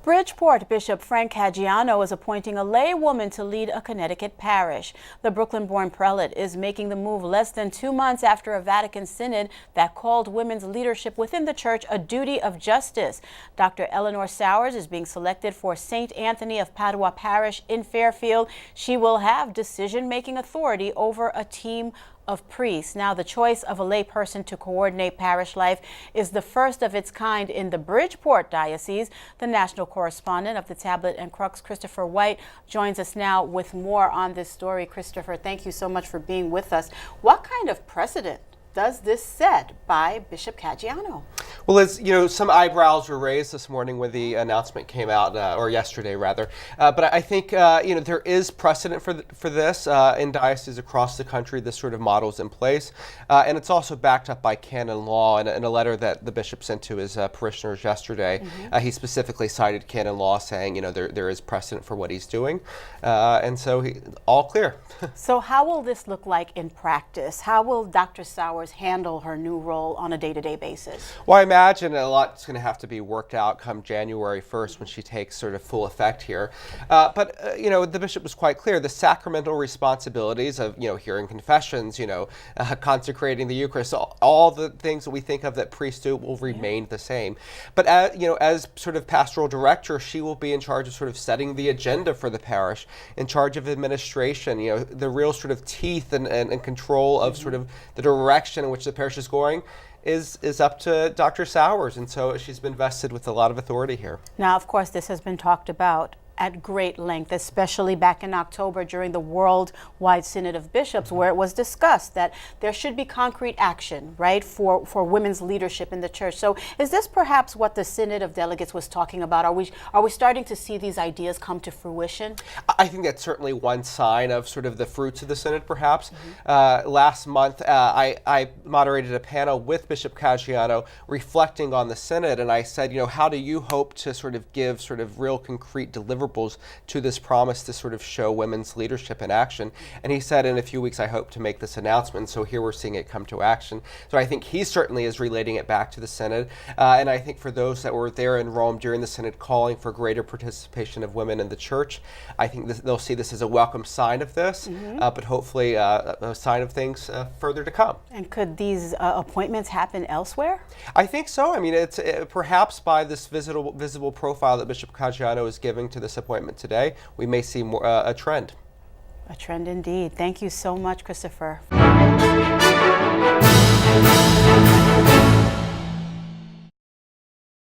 Bridgeport Bishop Frank Caggiano is appointing a laywoman to lead a Connecticut parish. The Brooklyn-born prelate is making the move less than 2 months after a Vatican synod that called women's leadership within the church a duty of justice. Dr. Eleanor Sowers is being selected for St. Anthony of Padua Parish in Fairfield. She will have decision-making authority over a team of priests. Now, the choice of a layperson to coordinate parish life is the first of its kind in the Bridgeport Diocese. The national correspondent of the Tablet and Crux, Christopher White, joins us now with more on this story. Christopher, thank you so much for being with us. What kind of precedent does this set by Bishop Caggiano? Well, as you know, some eyebrows were raised this morning when the announcement came out, or yesterday rather. But I think there is precedent for this in dioceses across the country. This sort of model is in place, and it's also backed up by canon law. In a letter that the bishop sent to his parishioners yesterday, he specifically cited canon law, saying there is precedent for what he's doing, and so all clear. So how will this look like in practice? How will Dr. Sowers handle her new role on a day-to-day basis? Well, I imagine a lot's going to have to be worked out come January 1st when she takes sort of full effect here. But the bishop was quite clear. The sacramental responsibilities of, hearing confessions, consecrating the Eucharist, all the things that we think of that priests do will remain the same. But, as sort of pastoral director, she will be in charge of sort of setting the agenda for the parish, in charge of administration, the real sort of teeth and control of sort of the direction in which the parish is going is up to Dr. Sowers, and so she's been vested with a lot of authority here. Now, of course, this has been talked about at great length, especially back in October during the Worldwide Synod of Bishops, where it was discussed that there should be concrete action, right, for women's leadership in the church. So is this perhaps what the Synod of Delegates was talking about? Are we starting to see these ideas come to fruition? I think that's certainly one sign of sort of the fruits of the Synod, perhaps. Last month, I moderated a panel with Bishop Caggiano reflecting on the Synod, and I said, how do you hope to sort of give sort of real concrete deliverables to this promise to sort of show women's leadership in action? And he said, in a few weeks, I hope to make this announcement. So here we're seeing it come to action. So I think he certainly is relating it back to the Synod. And I think for those that were there in Rome during the Synod calling for greater participation of women in the church, I think they'll see this as a welcome sign of this, but hopefully a sign of things further to come. And could these appointments happen elsewhere? I think so. I mean, it's perhaps by this visible profile that Bishop Caggiano is giving to this appointment today, we may see more a trend. A trend indeed. Thank you so much, Christopher.